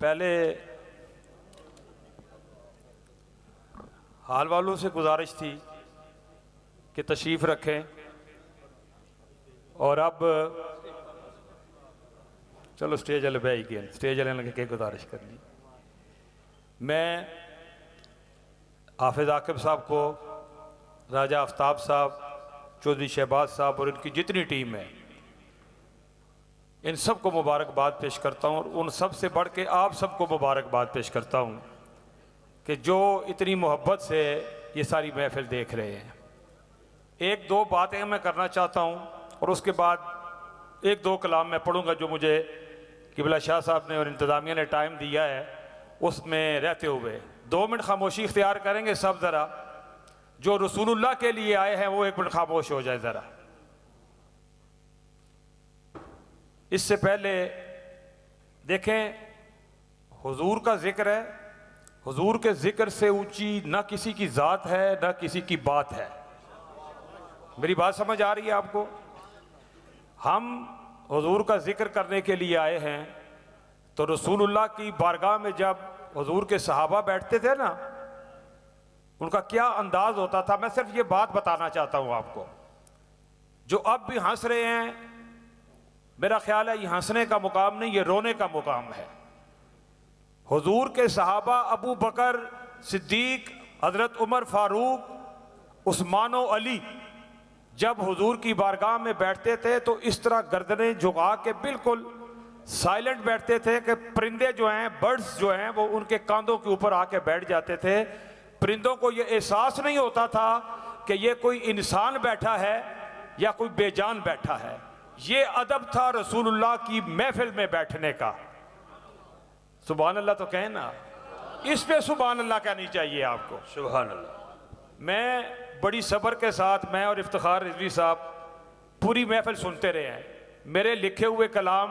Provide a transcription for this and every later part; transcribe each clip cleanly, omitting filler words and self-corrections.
पहले हाल वालों से गुजारिश थी कि तशरीफ़ रखें, और अब चलो स्टेज वाले बह गए, स्टेज वाले लगे के गुजारिश करनी। मैं हाफिज़ आकिब साहब को, राजा आफ्ताब साहब, चौधरी शहबाज साहब और इनकी जितनी टीम है, इन सब को मुबारकबाद पेश करता हूँ, और उन सब से बढ़ के आप सबको मुबारकबाद पेश करता हूँ कि जो इतनी मोहब्बत से ये सारी महफिल देख रहे हैं। एक दो बातें मैं करना चाहता हूँ और उसके बाद एक दो कलाम मैं पढ़ूँगा जो मुझे किबला शाह साहब ने और इंतज़ामिया ने टाइम दिया है, उसमें रहते हुए 2 मिनट खामोशी इख्तियार करेंगे सब। ज़रा जो रसूलुल्लाह के लिए आए हैं वो 1 मिनट खामोश हो जाए ज़रा। इससे पहले देखें, हुजूर का जिक्र है, हुजूर के जिक्र से ऊंची ना किसी की ज़ात है ना किसी की बात है। मेरी बात समझ आ रही है आपको? हम हुजूर का जिक्र करने के लिए आए हैं, तो रसूलुल्लाह की बारगाह में जब हुजूर के सहाबा बैठते थे ना, उनका क्या अंदाज होता था। मैं सिर्फ ये बात बताना चाहता हूँ आपको। जो अब भी हंस रहे हैं, मेरा ख्याल है ये हंसने का मुकाम नहीं, ये रोने का मुकाम है। हुजूर के सहाबा अबू बकर सिद्दीक, हजरत उमर फारूक, उस्मान और अली जब हुजूर की बारगाह में बैठते थे तो इस तरह गर्दनें झुका के बिल्कुल साइलेंट बैठते थे कि परिंदे जो हैं, बर्ड्स जो हैं, वो उनके कांधों के ऊपर आके बैठ जाते थे। परिंदों को ये एहसास नहीं होता था कि ये कोई इंसान बैठा है या कोई बेजान बैठा है। ये अदब था रसूलुल्लाह की महफिल में बैठने का। सुभान अल्लाह तो कहें ना, इस पे सुभान अल्लाह कहनी चाहिए आपको। सुभान अल्लाह। मैं बड़ी सब्र के साथ, मैं और इफ्तिखार रिजवी साहब पूरी महफिल सुनते रहे हैं। मेरे लिखे हुए कलाम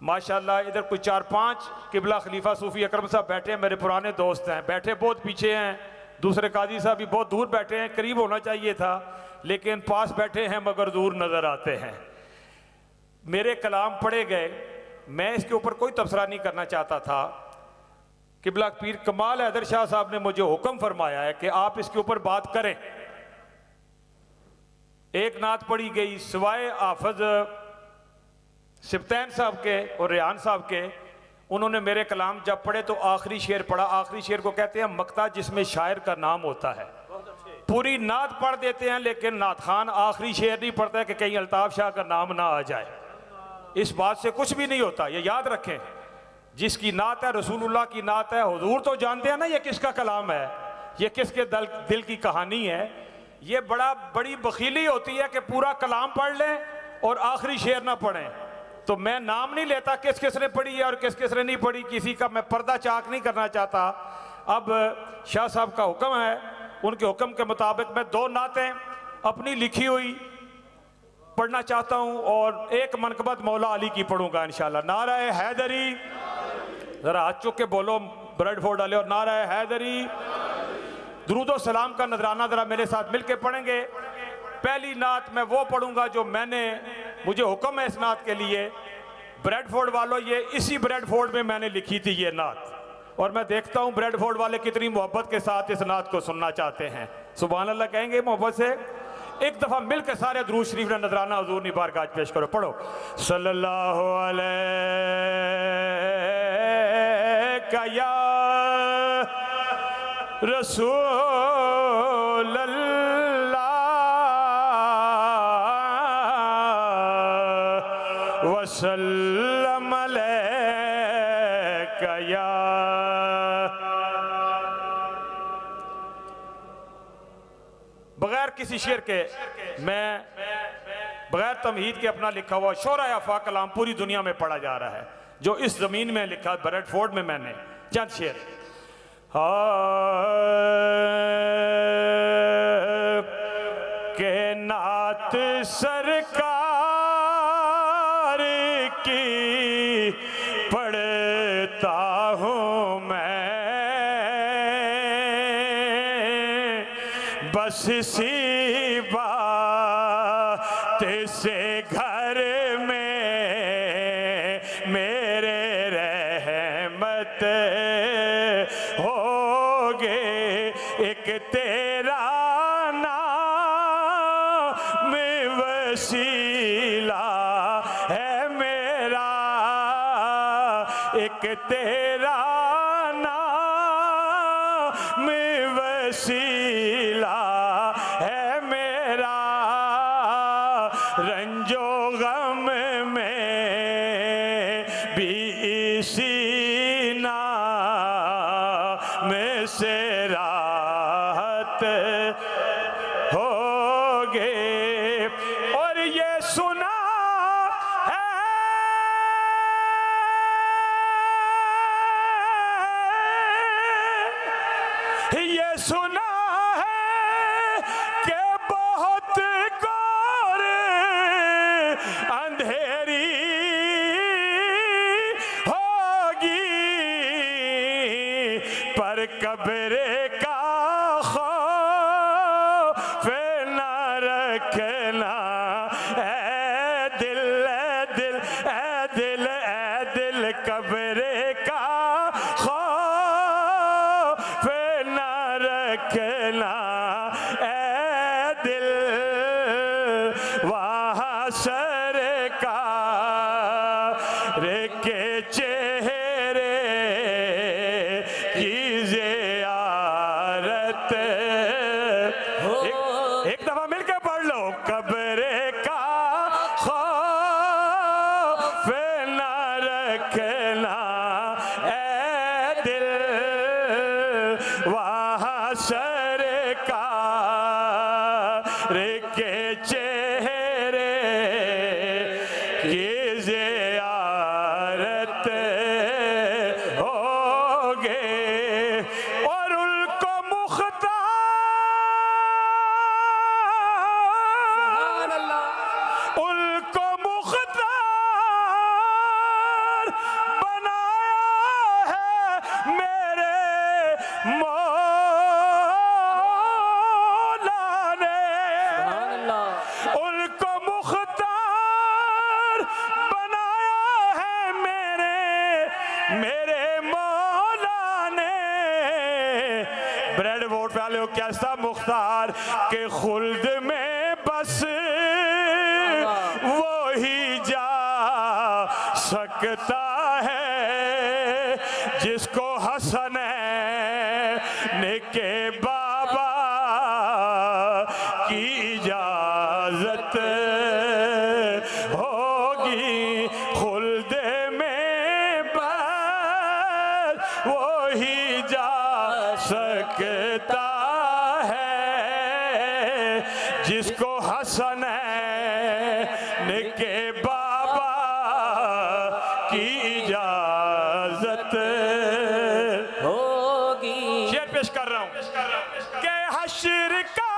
माशाल्लाह, इधर कोई 4-5 किबला खलीफा सूफी अकरम साहब बैठे हैं, मेरे पुराने दोस्त हैं, बैठे बहुत पीछे हैं। दूसरे काजी साहब भी बहुत दूर बैठे हैं, करीब होना चाहिए था लेकिन पास बैठे हैं मगर दूर नज़र आते हैं। मेरे कलाम पढ़े गए, मैं इसके ऊपर कोई तबसरा नहीं करना चाहता था। किबला पीर कमाल हैदर शाह साहब ने मुझे हुक्म फरमाया है कि आप इसके ऊपर बात करें। एक नात पढ़ी गई सिवाय हाफिज सिब्तैन साहब के और रेहान साहब के, उन्होंने मेरे कलाम जब पढ़े तो आखिरी शेर पढ़ा। आखिरी शेर को कहते हैं मक्ता, जिसमें शायर का नाम होता है। पूरी नात पढ़ देते हैं लेकिन नात खान आखिरी शेर नहीं पढ़ता है कि कहीं अल्ताफ शाह का नाम ना आ जाए। इस बात से कुछ भी नहीं होता, ये याद रखें। जिसकी नात है रसूलुल्लाह की नात है। हुजूर तो जानते हैं ना ये किसका कलाम है, ये किसके दिल की कहानी है। ये बड़ी बखीली होती है कि पूरा कलाम पढ़ लें और आखिरी शेर ना पढ़ें। तो मैं नाम नहीं लेता किस किस ने पढ़ी है और किस किस ने नहीं पढ़ी, किसी का मैं पर्दा चाक नहीं करना चाहता। अब शाह साहब का हुक्म है, उनके हुक्म के मुताबिक मैं 2 नातें अपनी लिखी हुई पढ़ना चाहता हूँ और एक मनकबत मौला अली की पढ़ूंगा इंशाल्लाह। नाराए हैदरी, जरा हाथ चुक के बोलो ब्रेडफोर्ड वाले, और नाराए हैदरी। दुरूदो सलाम का नजराना जरा मेरे साथ मिलके पढ़ेंगे। पहली नात मैं वो पढ़ूंगा जो मुझे हुक्म है इस नात के लिए। ब्रेडफोर्ड वालों, ये इसी ब्रेडफोर्ड में मैंने लिखी थी ये नात, और मैं देखता हूँ ब्रेडफोर्ड वाले कितनी मोहब्बत के साथ इस नात को सुनना चाहते हैं। सुभान अल्लाह कहेंगे मोहब्बत से। एक दफा मिलकर सारे दुरूद शरीफ ने नजराना हुजूर की बारगाह पेश करो। पढ़ो सल्लल्लाहु अलैका या रसूल अल्लाह वसल्लम अलैका या। बगैर किसी शेर के, मैं बगैर तमहीद के अपना लिखा हुआ शोरा अफा कलाम पूरी दुनिया में पढ़ा जा रहा है, जो इस जमीन में लिखा ब्रेडफोर्ड में मैंने चंद शेर। के नात सरकार की पढ़ता हूँ मैं, बस इसी बात से घर में मेरे रहमत वसीला है मेरा, एक तेरा नाम वसीला है मेरा, रंजो गम में भी इसी नाम से राहत होगे। और ये सुना है, ये सुना है कि बहुत गौर अंधेरी होगी, पर कब्र का खौफ न रखना ऐ दिल, ऐ दिल, ऐ दिल, ऐ दिल, कब्र का खौफ न रखना ऐ दिल, वहाँ सरकार के चेहरे की ज़ियारत। एक दफा मिलकर पढ़ लो, कब्र का खौफ न रखना ऐ दिल, वहाँ सरकार के चेहरे की ज़ियारत होगे। और उनको मुख्तार, उनको मुख्तार बनाया है मेरे मौला ने, उनको मुख्तार बनाया है मेरे मौला ने। ब्रेड वोट वाले हो कैसा मुख्तार के खुल्द में बस वो ही जा सकता है, जिसको हसन के बाबा की इजाजत होगी, खुल्द में बस वो ही जा सकता है, जिसको हसन के बाबा की इजाजत होगी। शेर पेश कर रहा हूं कि हश्र का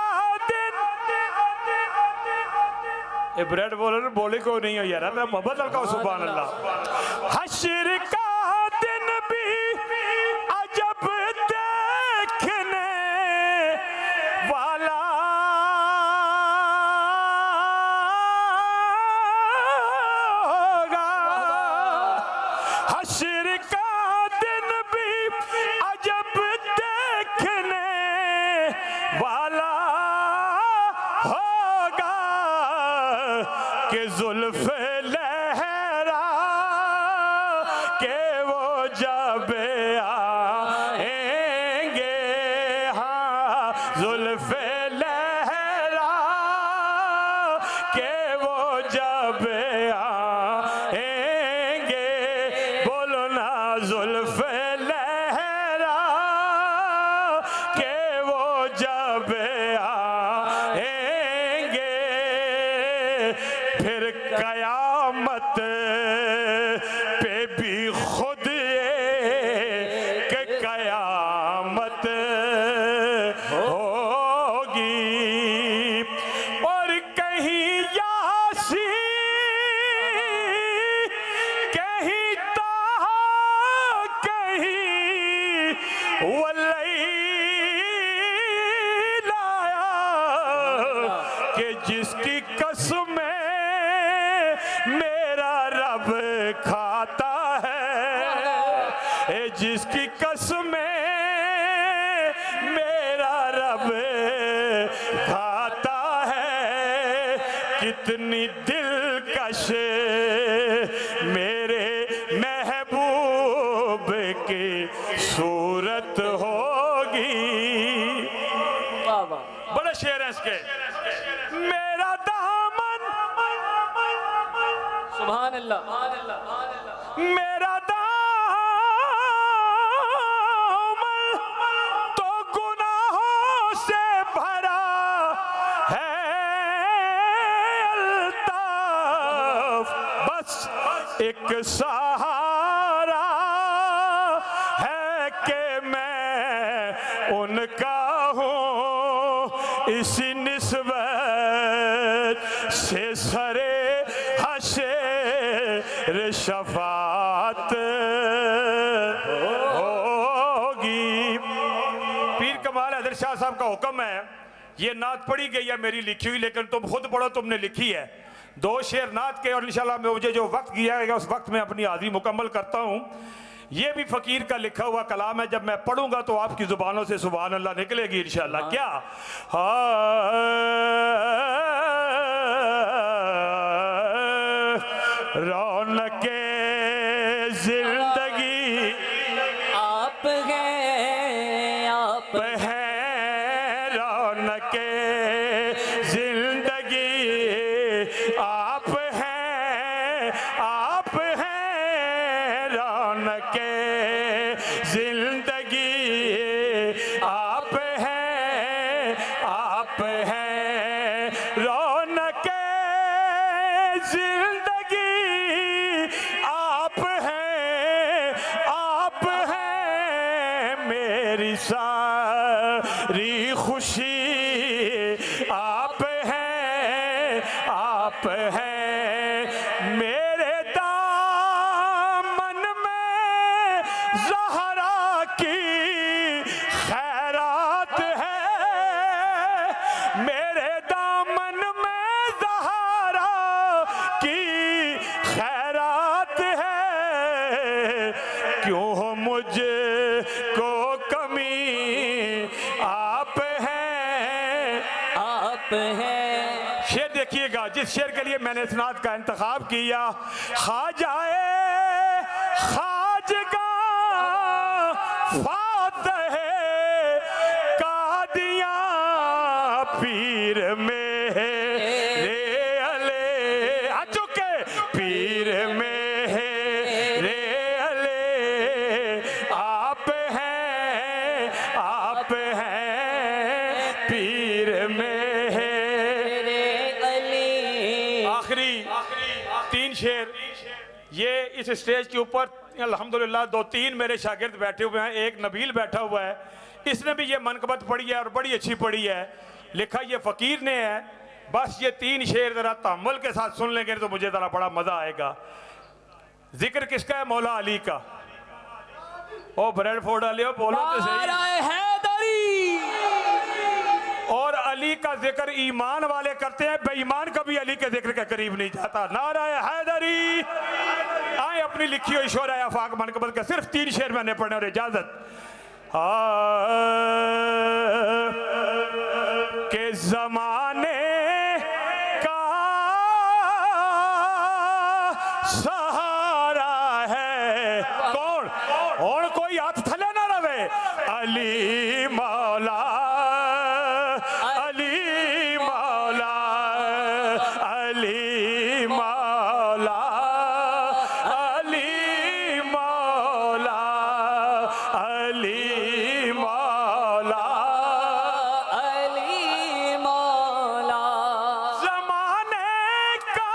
दिन, ये ब्रेड बोले को नहीं हो यार, मैं मोहब्बत का सुभान अल्लाह। हश्र का दिन भी अजब देखने वाला होगा, हश्र का दिन भी अजब देखने वाला होगा, कि जुल्फ लहरा के वो जब आएंगे, हाँ जुल्फ लहरा के वो जब आएंगे, बोलो ना जुल्फ लहरा के वो जब आएंगे, फिर कयामत पे भी खुद एक कयामत होगी। और कहीं यासी, कहीं ताहा, कहीं वलैल आया, कि जिसकी कसम मेरा रब खाता है, जिसकी कसम मेरा रब खाता है, कितनी दिलकश मेरे महबूब की सूरत होगी। बड़े शेर हैं इसके। मेरा दामन, सुभान अल्लाह, मेरा दामन तो गुनाहों से भरा है अल्ताफ, बस एक सहारा है कि मैं उनका हूँ, इसी निस्बत से सरे हशर शफात होगी। पीर कमाल हैदर शाह साहब का हुक्म है, ये नात पढ़ी गई है मेरी लिखी हुई, लेकिन तुम खुद पढ़ो, तुमने लिखी है। 2 शेर नात के और इंशाल्लाह मुझे जो वक्त दिया गया उस वक्त में अपनी हाजिरी मुकम्मल करता हूँ। ये भी फकीर का लिखा हुआ कलाम है, जब मैं पढ़ूंगा तो आपकी जुबानों से सुभान अल्लाह निकलेगी इंशाल्लाह। क्या रौनके जिंदगी आप हैं, आप हैं, रौनके जिंदगी आप हैं, आप हैं, रौनके जिंदगी आप हैं, आप हैं, रौनके जिंदगी आप हैं, आप हैं, मेरी सारी खुशी आप हैं, आप हैं, मेरे दामन में ज़हरा की खैरात है, मेरे दामन में ज़हरा की खैरात है, क्यों हो मुझको कमी आप हैं, आप हैं। शेर देखिएगा, जिस शेर के लिए मैंने इस नात का इंतखाब किया, ख्वाजाए खाजगा फातह कादियां पीर में रे अले आ चुके, पीर में रे अले आप हैं, आप हैं, पीर में आखिरी 3 शेर। ये इस स्टेज के ऊपर अल्हम्दुलिल्लाह 2-3 मेरे शागिर्द बैठे हुए हैं, एक नबील बैठा हुआ है, इसने भी ये मनकबत पढ़ी है और बड़ी अच्छी पढ़ी है, लिखा ये फ़कीर ने है। बस ये 3 शेर ज़रा तअम्मुल के साथ सुन लेंगे तो मुझे ज़रा बड़ा मज़ा आएगा। जिक्र किसका है? मौला अली का। ओ ब्रेडफोर्ड वाले हो, बोलो तो सही। और अली का जिक्र ईमान वाले करते हैं, बेईमान कभी अली के जिक्र के करीब नहीं जाता। नाराए हैदरी। आए अपनी लिखी हुई शोरा आफाक मनकबत का सिर्फ 3 शेर मैंने पढ़ने और इजाजत। के जमाने का सहारा है कौन? और कोई हाथ थले ना रहे। अली मौला, अली मौला, अली मौला, अली मौला, अली मौला, अली मौला। जमाने का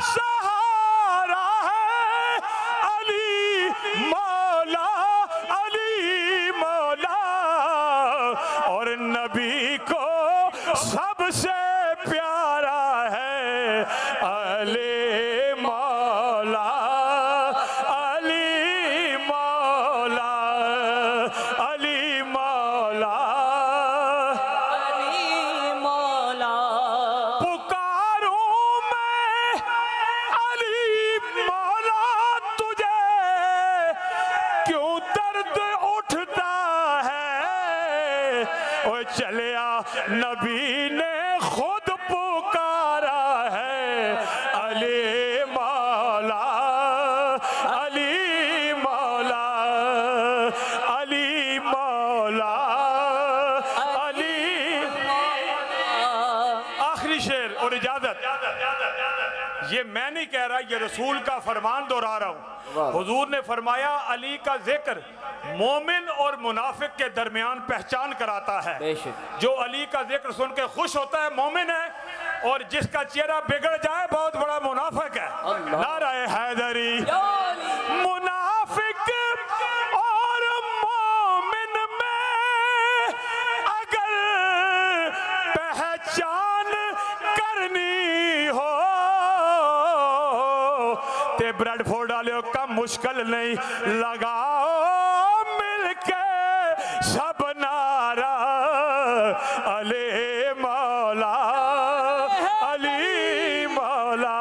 सहारा है अली मौला, अली मौला। और नबी को सबसे प्यारा है अली मौला, अली मौला, अली मौला, अली मौला। पुकारूं मैं और इजाजत। ये मैं नहीं कह रहा, ये रसूल का फरमान दोहरा रहा हूं। हुजूर ने फरमाया अली का जिक्र मोमिन और मुनाफिक के दरमियान पहचान कराता है। बेशक। जो अली का जिक्र सुन के खुश होता है मोमिन है, और जिसका चेहरा बिगड़ जाए बहुत बड़ा मुनाफिक है। नाराए हैदरी। मुनाफिक और मोमिन में अगर पहचान करनी हो ते ब्रेडफोर्ड डालो कम मुश्किल नहीं, लगाओ मिलके सब नारा अली मौला अली मौला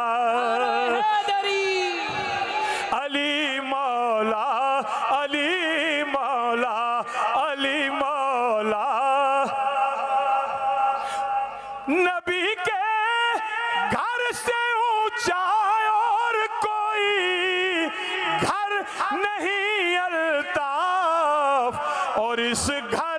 अली मौला अली मौला अली मौला। नबी के घर से ऊंचा और कोई घर नहीं अल्ताफ, और इस घर